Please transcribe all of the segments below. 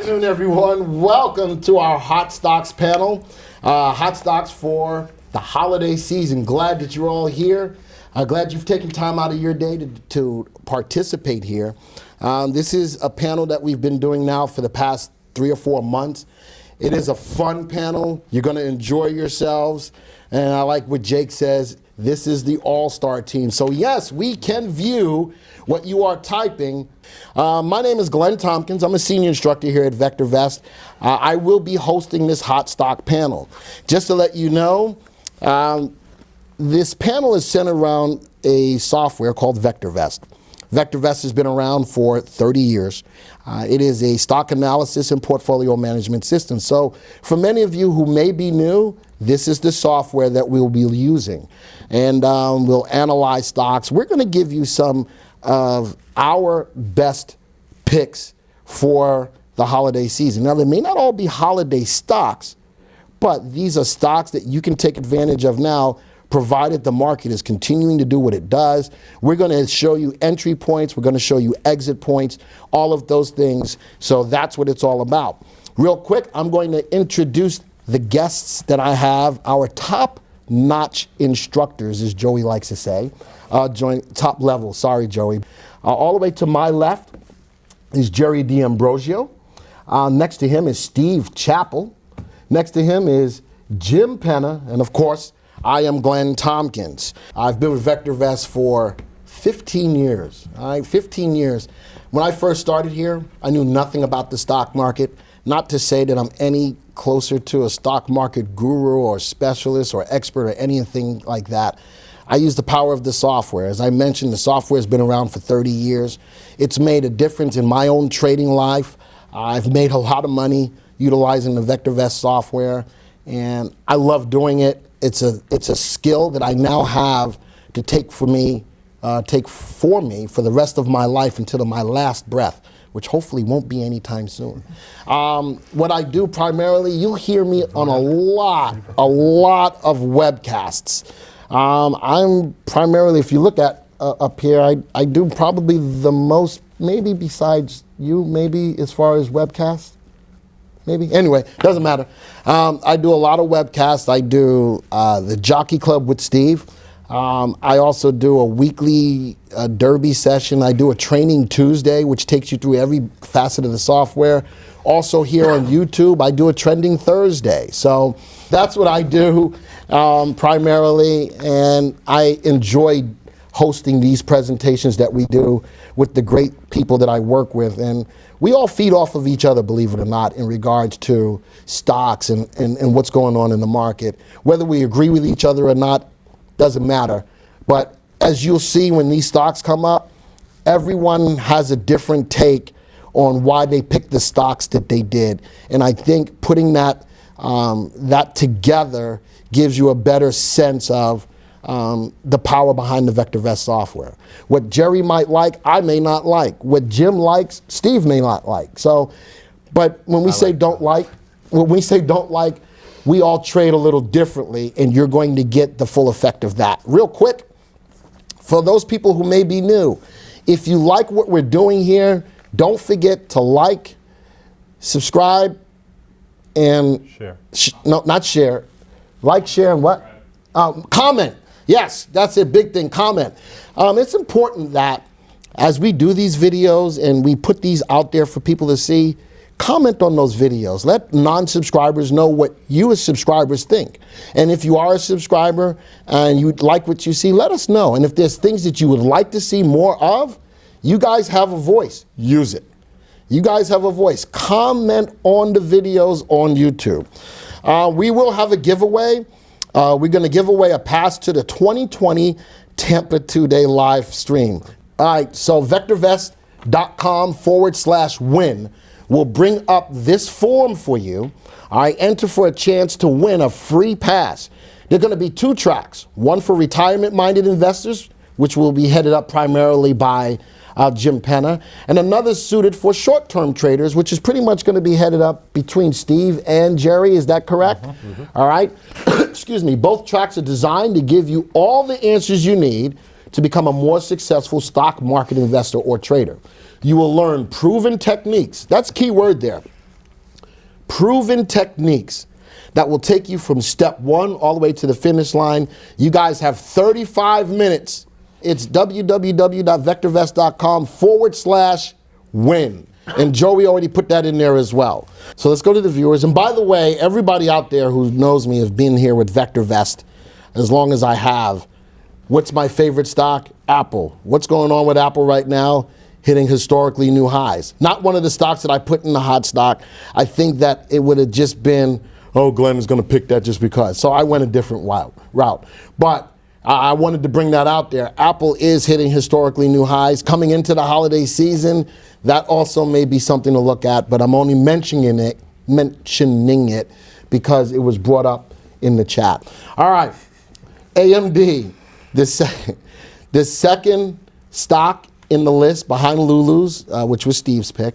afternoon, everyone. Welcome to our Hot Stocks panel. Hot Stocks for the holiday season. Glad that you're all here. Glad you've taken time out of your day to participate here. This is a panel that we've been doing now for the past 3 or 4 months. It is a fun panel. You're going to enjoy yourselves. And I like what Jake says, this is the all-star team. So yes, we can view what you are typing. My name is Glenn Tompkins. I'm a senior instructor here at VectorVest. I will be hosting this hot stock panel. Just to let you know, this panel is centered around a software called VectorVest. VectorVest has been around for 30 years. It is a stock analysis and portfolio management system. So for many of you who may be new, this is the software that we'll be using. And we'll analyze stocks. We're going to give you some of our best picks for the holiday season. Now, they may not all be holiday stocks, but these are stocks that you can take advantage of now, provided the market is continuing to do what it does. We're going to show you entry points. We're going to show you exit points, all of those things. So that's what it's all about. Real quick, I'm going to introduce the guests that I have, our top-notch instructors, as Joey likes to say. Top level, sorry, Joey. All the way to my left is Jerry D'Ambrosio. Next to him is Steve Chappell. Next to him is Jim Penna. And of course, I am Glenn Tompkins. I've been with VectorVest for 15 years. All right, 15 years. When I first started here, I knew nothing about the stock market. Not to say that I'm any closer to a stock market guru or specialist or expert or anything like that. I use the power of the software. As I mentioned, the software has been around for 30 years. It's made a difference in my own trading life. I've made a lot of money utilizing the VectorVest software, and I love doing it. It's a skill that I now have to take for me for the rest of my life until my last breath, which hopefully won't be anytime soon. What I do primarily, you'll hear me on a lot of webcasts. I'm primarily, if you look at up here, I do probably the most, maybe besides you, maybe as far as webcasts. Maybe. Anyway, doesn't matter. I do a lot of webcasts. I do the Jockey Club with Steve. I also do a weekly derby session. I do a Training Tuesday, which takes you through every facet of the software. Also here on YouTube, I do a Trending Thursday. So that's what I do primarily, and I enjoy hosting these presentations that we do with the great people that I work with. And we all feed off of each other, believe it or not, in regards to stocks and what's going on in the market. Whether we agree with each other or not, doesn't matter. But as you'll see when these stocks come up, everyone has a different take on why they picked the stocks that they did. And I think putting that together gives you a better sense of the power behind the VectorVest software. What Jerry might like, I may not like. What Jim likes, Steve may not like. So, but when we say don't like, we all trade a little differently, and you're going to get the full effect of that. Real quick, for those people who may be new, if you like what we're doing here, don't forget to like, subscribe, and share. No, not share. Like, share, and what? Comment. Yes, that's a big thing, comment. It's important that as we do these videos and we put these out there for people to see, comment on those videos. Let non-subscribers know what you as subscribers think. And if you are a subscriber and you like what you see, let us know. And if there's things that you would like to see more of, you guys have a voice. Use it. You guys have a voice. Comment on the videos on YouTube. We will have a giveaway. We're going to give away a pass to the 2020 Tampa 2-Day live stream. All right, so VectorVest.com/win will bring up this form for you. All right, enter for a chance to win a free pass. There are going to be 2 tracks, one for retirement-minded investors, which will be headed up primarily by Jim Penna, and another suited for short-term traders, which is pretty much going to be headed up between Steve and Jerry. Is that correct? All right. Excuse me. Both tracks are designed to give you all the answers you need to become a more successful stock market investor or trader. You will learn proven techniques. That's a key word there. proven techniques that will take you from step one all the way to the finish line. You guys have 35 minutes. It's www.vectorvest.com/win. And Joey already put that in there as well. So let's go to the viewers. And by the way, everybody out there who knows me has been here with VectorVest as long as I have. What's my favorite stock? Apple. What's going on with Apple right now? Hitting historically new highs. Not one of the stocks that I put in the hot stock. I think that it would have just been, oh, Glenn is going to pick that just because. So I went a different route. But I wanted to bring that out there. Apple is hitting historically new highs. Coming into the holiday season, that also may be something to look at, but I'm only mentioning it because it was brought up in the chat. All right, AMD, the second stock in the list behind Lulu's, which was Steve's pick,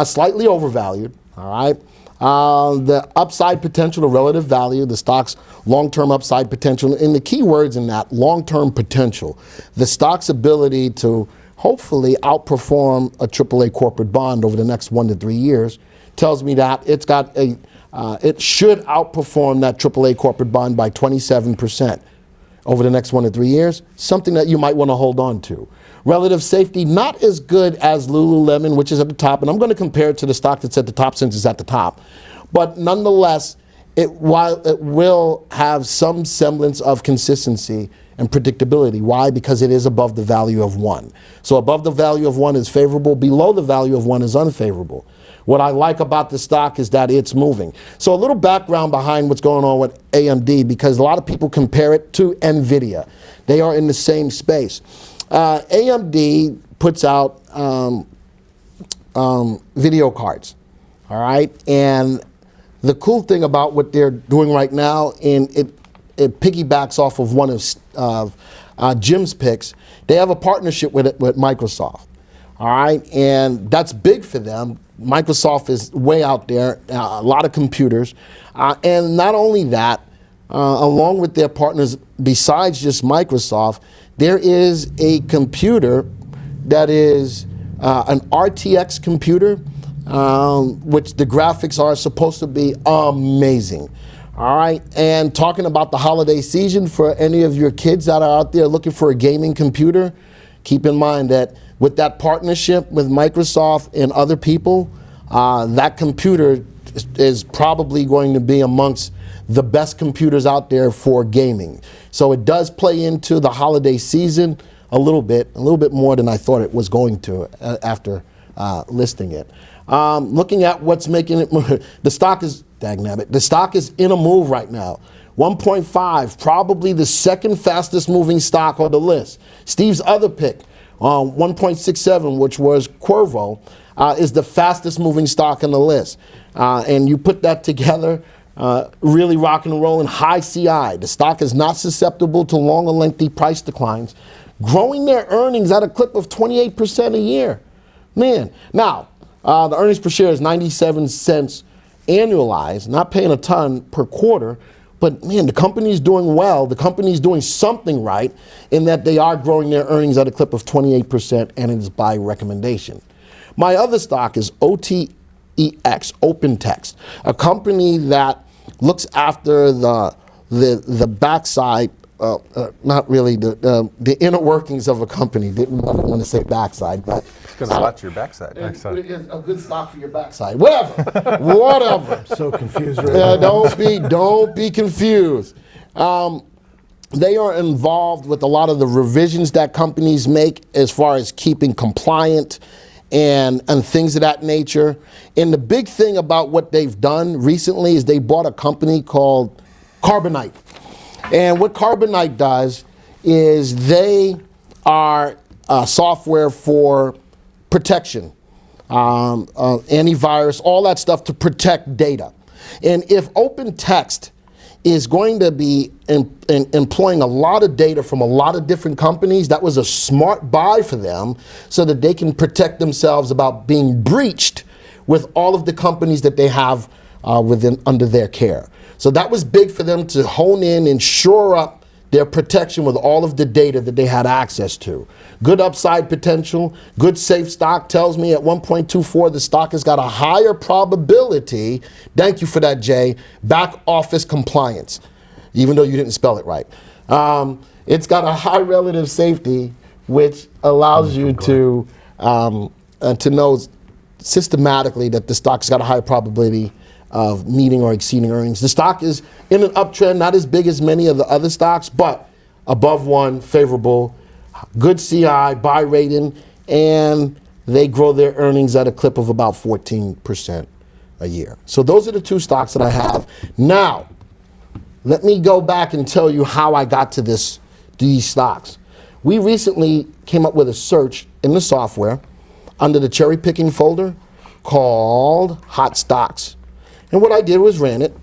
slightly overvalued, all right? The upside potential, the relative value, the stock's long-term upside potential, and the key words in that, long-term potential, the stock's ability to hopefully outperform a AAA corporate bond over the next 1 to 3 years, tells me that it should outperform that AAA corporate bond by 27% over the next 1 to 3 years, something that you might want to hold on to. Relative safety, not as good as Lululemon, which is at the top, and I'm going to compare it to the stock that's at the top since it's at the top. But nonetheless, while it will have some semblance of consistency and predictability. Why? Because it is above the value of 1. So above the value of 1 is favorable, below the value of 1 is unfavorable. What I like about the stock is that it's moving. So a little background behind what's going on with AMD, because a lot of people compare it to NVIDIA. They are in the same space. AMD puts out video cards, all right? And the cool thing about what they're doing right now, and it piggybacks off of one of Jim's picks, they have a partnership with Microsoft, all right? And that's big for them. Microsoft is way out there, a lot of computers. And not only that, along with their partners, besides just Microsoft, there is a computer that is an RTX computer, which the graphics are supposed to be amazing. All right, and talking about the holiday season, for any of your kids that are out there looking for a gaming computer, keep in mind that with that partnership with Microsoft and other people, that computer is probably going to be amongst the best computers out there for gaming. So it does play into the holiday season a little bit more than I thought it was going to after listing it. Looking at what's making it move, the stock is, the stock is in a move right now. 1.5, probably the second fastest moving stock on the list. Steve's other pick, 1.67, which was Cuervo, is the fastest moving stock on the list. And you put that together, really rocking and rolling, high CI. The stock is not susceptible to long and lengthy price declines, growing their earnings at a clip of 28% a year. Man, now, the earnings per share is 97 cents annualized, not paying a ton per quarter, but man, the company's doing well. The company's doing something right in that they are growing their earnings at a clip of 28%, and it is by recommendation. My other stock is OTEX, OpenText, a company that looks after the backside, not really the inner workings of a company. Didn't want to say backside, but because that's your backside. It's a good stock for your backside. Whatever. So confused right now. Don't be confused. They are involved with a lot of the revisions that companies make as far as keeping compliant and things of that nature. And the big thing about what they've done recently is they bought a company called Carbonite. And what Carbonite does is they are software for protection, antivirus, all that stuff to protect data. And if OpenText is going to be employing a lot of data from a lot of different companies, that was a smart buy for them so that they can protect themselves about being breached with all of the companies that they have under their care. So that was big for them to hone in and shore up their protection with all of the data that they had access to. Good upside potential, good safe stock. Tells me at 1.24 the stock has got a higher probability, thank you for that, Jay, back office compliance, even though you didn't spell it right. It's got a high relative safety, which allows you to know systematically that the stock's got a high probability of meeting or exceeding earnings. The stock is in an uptrend, not as big as many of the other stocks, but above 1, favorable, good CI, buy rating, and they grow their earnings at a clip of about 14% a year. So those are the 2 stocks that I have. Now, let me go back and tell you how I got to these stocks. We recently came up with a search in the software under the cherry picking folder called Hot Stocks. And what I did was ran it,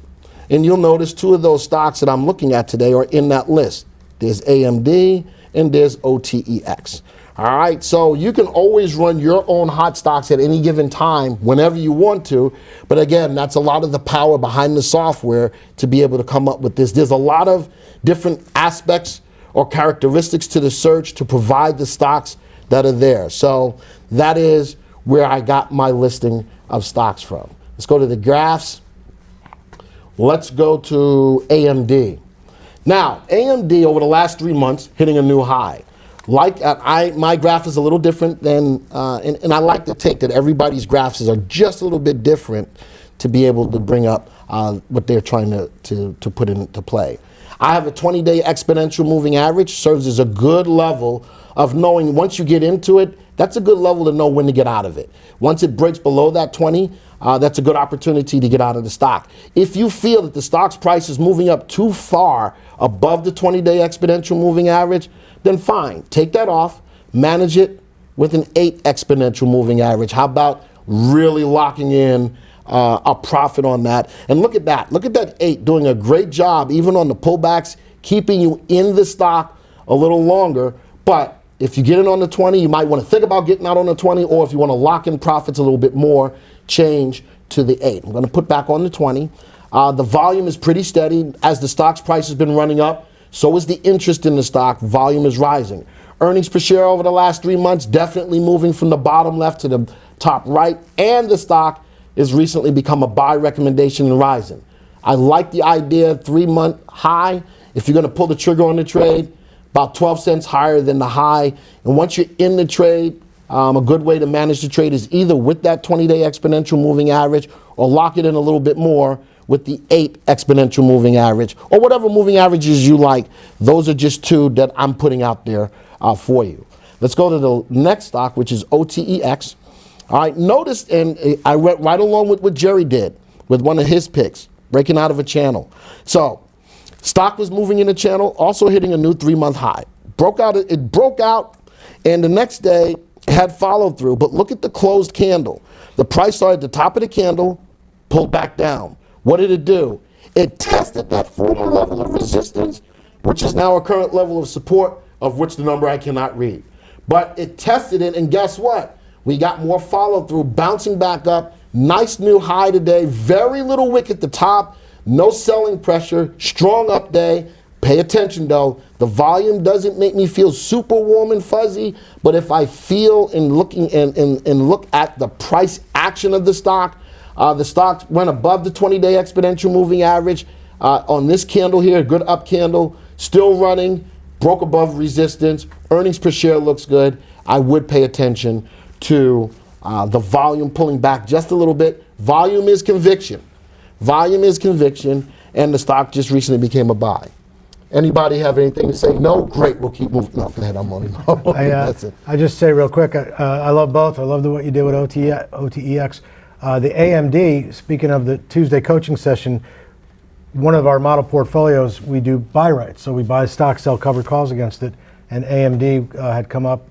and you'll notice 2 of those stocks that I'm looking at today are in that list. There's AMD and there's OTEX. All right, so you can always run your own hot stocks at any given time whenever you want to, but again, that's a lot of the power behind the software to be able to come up with this. There's a lot of different aspects or characteristics to the search to provide the stocks that are there. So that is where I got my listing of stocks from. Let's go to the graphs. Let's go to AMD. Now, AMD over the last 3 months hitting a new high. My graph is a little different than, and I like to take that everybody's graphs are just a little bit different to be able to bring up what they're trying to put into play. I have a 20-day exponential moving average, serves as a good level of knowing once you get into it, that's a good level to know when to get out of it. Once it breaks below that 20, that's a good opportunity to get out of the stock. If you feel that the stock's price is moving up too far above the 20-day exponential moving average, then fine, take that off, manage it with an 8 exponential moving average. How about really locking in a profit on that? And look at that 8 doing a great job even on the pullbacks, keeping you in the stock a little longer. But if you get in on the 20, you might want to think about getting out on the 20, or if you want to lock in profits a little bit more, change to the 8. I'm going to put back on the 20. The volume is pretty steady. As the stock's price has been running up, so is the interest in the stock. Volume is rising. Earnings per share over the last 3 months definitely moving from the bottom left to the top right, and the stock has recently become a buy recommendation and rising. I like the idea, 3-month high. If you're going to pull the trigger on the trade, about 12 cents higher than the high. And once you're in the trade, a good way to manage the trade is either with that 20-day exponential moving average or lock it in a little bit more with the 8 exponential moving average or whatever moving averages you like. Those are just 2 that I'm putting out there for you. Let's go to the next stock, which is OTEX. All right, notice, and I went right along with what Jerry did with one of his picks, breaking out of a channel. So stock was moving in the channel, also hitting a new 3-month high. It broke out, and the next day had follow through. But look at the closed candle. The price started at the top of the candle, pulled back down. What did it do? It tested that former level of resistance, which is now a current level of support, of which the number I cannot read. But it tested it, and guess what? We got more follow through, bouncing back up. Nice new high today. Very little wick at the top. No selling pressure, strong up day. Pay attention though, the volume doesn't make me feel super warm and fuzzy, but if I feel and look at the price action of the stock went above the 20-day exponential moving average on this candle here, a good up candle, still running, broke above resistance, earnings per share looks good. I would pay attention to the volume pulling back just a little bit. Volume is conviction. Volume is conviction, and the stock just recently became a buy. Anybody have anything to say? No? Great, we'll keep moving. No, go ahead, I'm on. I just say real quick, I love both. I love what you did with OTEX. The AMD, speaking of the Tuesday coaching session, one of our model portfolios, we do buy rights. So we buy stock, sell covered calls against it. And AMD had come up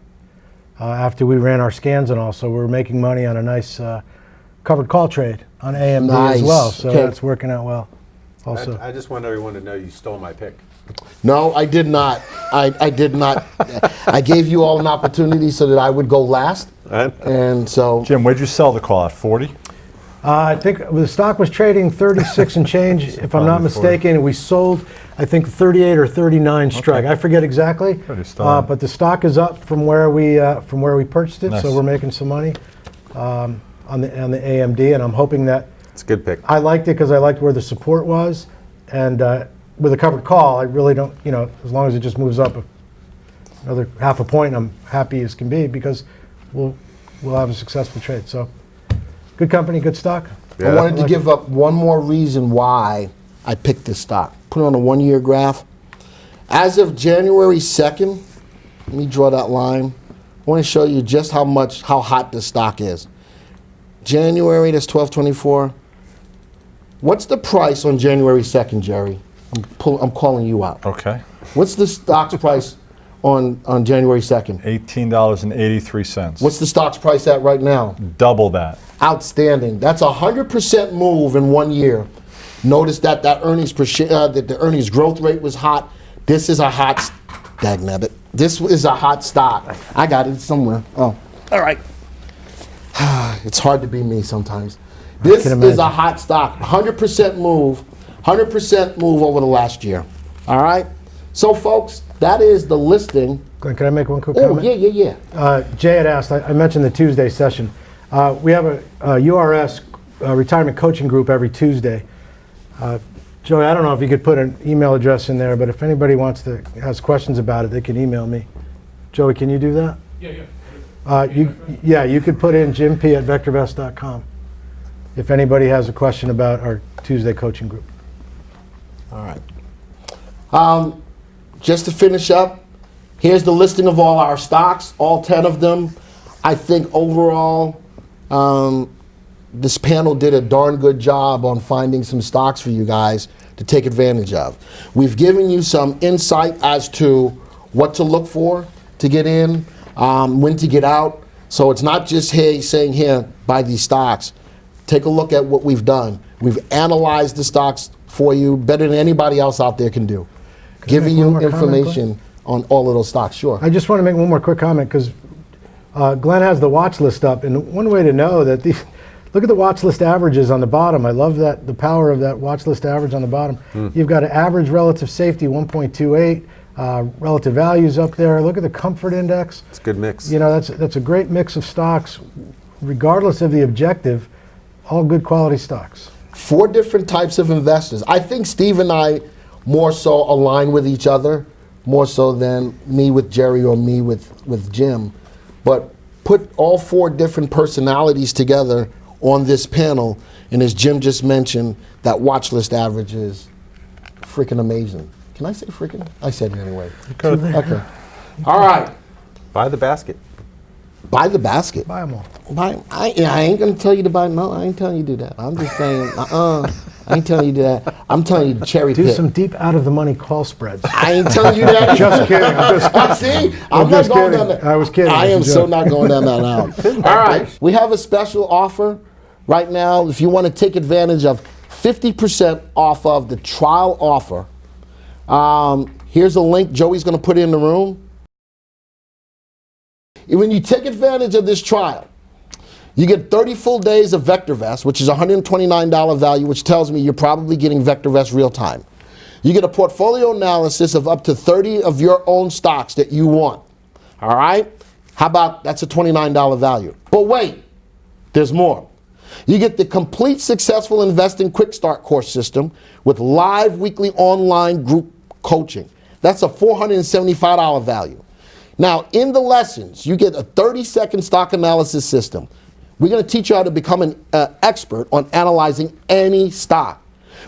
after we ran our scans and all. So we were making money on a nice covered call trade on AMD as well. So that's working out well also. I just want everyone to know you stole my pick. No, I did not. I did not. I gave you all an opportunity so that I would go last. And so, Jim, where'd you sell the call at? 40? I think the stock was trading 36 and change, if I'm not mistaken. We sold I think 38 or 39 strike. I forget exactly. Pretty stellar. But the stock is up from where we purchased it, Nice. so we're making some money on the AMD, and I'm hoping that It's a good pick. I liked it because I liked where the support was, and with a covered call, I really don't, as long as it just moves up another half a point, I'm happy as can be because we'll have a successful trade. So, good company, good stock. Yeah. I wanted to give up one more reason why I picked this stock. Put it on a 1-year graph. As of January 2nd, let me draw that line. I want to show you just how hot this stock is. January, that's 12/24. What's the price on January 2nd, Jerry? I'm calling you out. Okay. What's the stock's price on January 2nd? $18.83. What's the stock's price at right now? Double that. Outstanding. That's a 100% move in 1 year. Notice that earnings per share, that the earnings growth rate was hot. This is a hot, dagnabbit. This is a hot stock. I got it somewhere. Oh, all right. It's hard to be me sometimes. This can is imagine. a hot stock. 100% move. 100% move over the last year. All right. So, folks, that is the listing. Glenn, can I make one quick Oh, comment? yeah. Jay had asked, I mentioned the Tuesday session. We have a URS retirement coaching group every Tuesday. Joey, I don't know if you could put an email address in there, but if anybody has questions about it, they can email me. Joey, can you do that? Yeah. You could put in jimpy@vectorvest.com if anybody has a question about our Tuesday coaching group. All right. Just to finish up, here's the listing of all our stocks, all 10 of them. I think overall, this panel did a darn good job on finding some stocks for you guys to take advantage of. We've given you some insight as to what to look for to get in, when to get out. So it's not just saying here, buy these stocks. Take a look at what we've done. We've analyzed the stocks for you better than anybody else out there can do. Giving make one you more comment, information on all of those stocks, sure. I just want to make one more quick comment because Glenn has the watch list up, and one way to know that look at the watch list averages on the bottom. I love that, the power of that watch list average on the bottom. You've got an average relative safety 1.28, relative values up there. Look at the comfort index. It's a good mix. That's a great mix of stocks, regardless of the objective. All good quality stocks. 4 different types of investors. I think Steve and I more so align with each other, more so than me with Jerry or me with Jim. But put all 4 different personalities together on this panel, and as Jim just mentioned, that watch list average is freaking amazing. Can I say freaking? I said it anyway. Good. Okay. All right. Buy the basket. Buy the basket. Buy them all. I ain't gonna tell you to buy. No, I ain't telling you to do that. I'm just saying. I ain't telling you to do that. I'm telling you to cherry Do pick. some deep out of the money call spreads. I ain't telling you that. Just kidding. I'm just See, I'm I'm not just going kidding. down that. I was kidding. I am It's a so joke. not going down that route. All right, we have a special offer right now. If you want to take advantage of 50% off of the trial offer, here's a link Joey's going to put in the room. When you take advantage of this trial, you get 30 full days of VectorVest, which is $129 value, which tells me you're probably getting VectorVest real time. You get a portfolio analysis of up to 30 of your own stocks that you want. All right? How about that's a $29 value? But wait, there's more. You get the complete successful investing quick start course system with live weekly online group coaching. That's a $475 value. Now, in the lessons, you get a 30-second stock analysis system. We're going to teach you how to become an expert on analyzing any stock.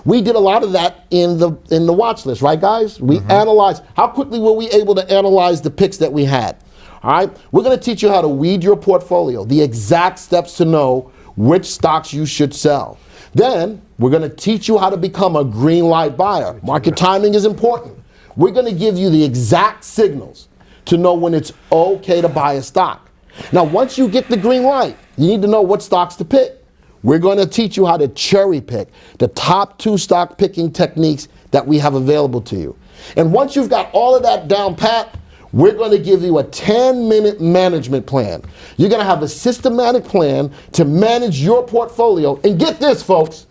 We did a lot of that in the watch list, right, guys? We analyzed. How quickly were we able to analyze the picks that we had? All right? We're going to teach you how to weed your portfolio, the exact steps to know which stocks you should sell. Then, we're going to teach you how to become a green light buyer. Market timing is important. We're going to give you the exact signals to know when it's okay to buy a stock. Now, once you get the green light, you need to know what stocks to pick. We're going to teach you how to cherry pick the top 2 stock picking techniques that we have available to you. And once you've got all of that down pat, we're going to give you a 10-minute management plan. You're going to have a systematic plan to manage your portfolio. And get this, folks,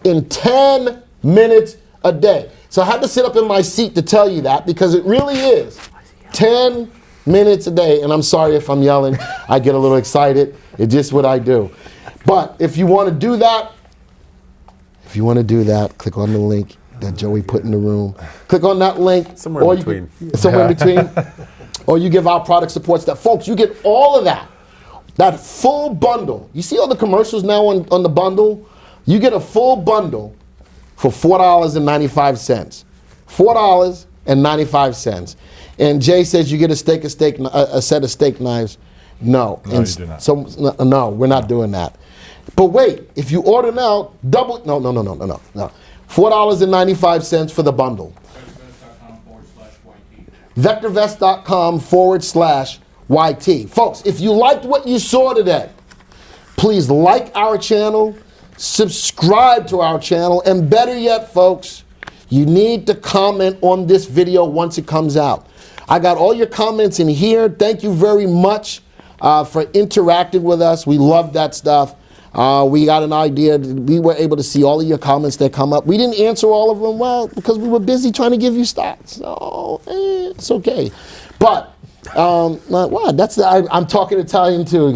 in 10 minutes a day. So I had to sit up in my seat to tell you that because it really is 10 minutes a day. And I'm sorry if I'm yelling. I get a little excited. It's just what I do. But if you want to do that, click on the link that Joey put in the room. Click on that link. Somewhere in between. Somewhere in between. Or you give our product supports that. Folks, you get all of that. That full bundle. You see all the commercials now on the bundle? You get a full bundle for $4.95. $4.95. And Jay says you get a set of steak knives. No. No, you do not. No, we're not doing that. But wait, if you order now, double. No. $4.95 for the bundle. VectorVest.com/YT. Folks, if you liked what you saw today, please like our channel, subscribe to our channel, and better yet, folks, you need to comment on this video once it comes out. I got all your comments in here. Thank you very much for interacting with us. We love that stuff. We got an idea. We were able to see all of your comments that come up. We didn't answer all of them, well, because we were busy trying to give you stats. So, it's okay. But, I'm talking Italian too.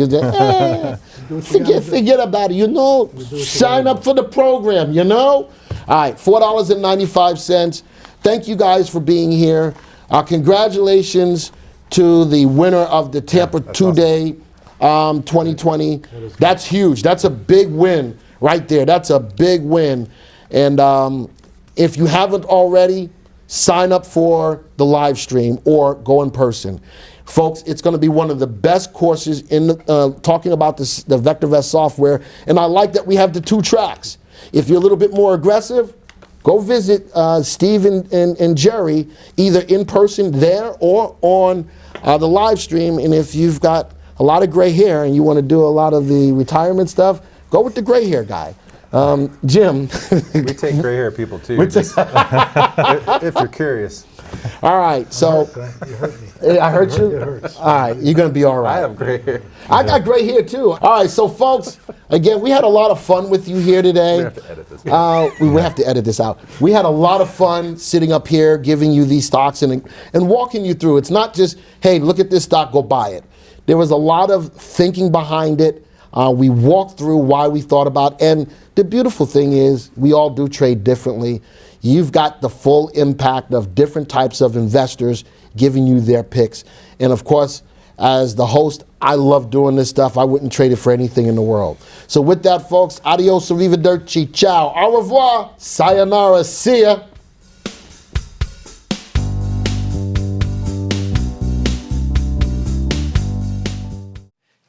Forget about it, Sign up for the program, All right, $4.95. Thank you guys for being here. Congratulations to the winner of the Tampa Two-Day 2020. That's huge. That's a big win right there. That's a big win. And if you haven't already, sign up for the live stream or go in person. Folks, it's going to be one of the best courses in talking about the VectorVest software. And I like that we have the 2 tracks. If you're a little bit more aggressive, go visit Steve and Jerry either in person there or on the live stream. And if you've got a lot of gray hair and you want to do a lot of the retirement stuff, go with the gray hair guy. Jim. We take gray hair people too, if you're curious. All right, so. You hurt me. I hurt you? It hurts. All right, you're going to be all right. I have gray hair. I got gray hair too. All right, so folks, again, we had a lot of fun with you here today. We have to edit this. We will have to edit this out. We had a lot of fun sitting up here, giving you these stocks and walking you through. It's not just, hey, look at this stock, go buy it. There was a lot of thinking behind it. We walked through why we thought about it. And the beautiful thing is we all do trade differently. You've got the full impact of different types of investors giving you their picks. And of course, as the host, I love doing this stuff. I wouldn't trade it for anything in the world. So with that, folks, adios, arrivederci, ciao, au revoir, sayonara, see ya.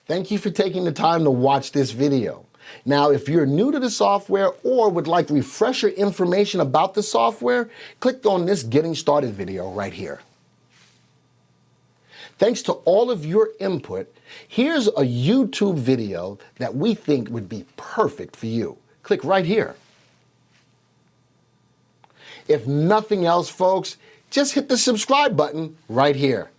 Thank you for taking the time to watch this video. Now, if you're new to the software or would like refresher information about the software, click on this Getting Started video right here. Thanks to all of your input, here's a YouTube video that we think would be perfect for you. Click right here. If nothing else, folks, just hit the subscribe button right here.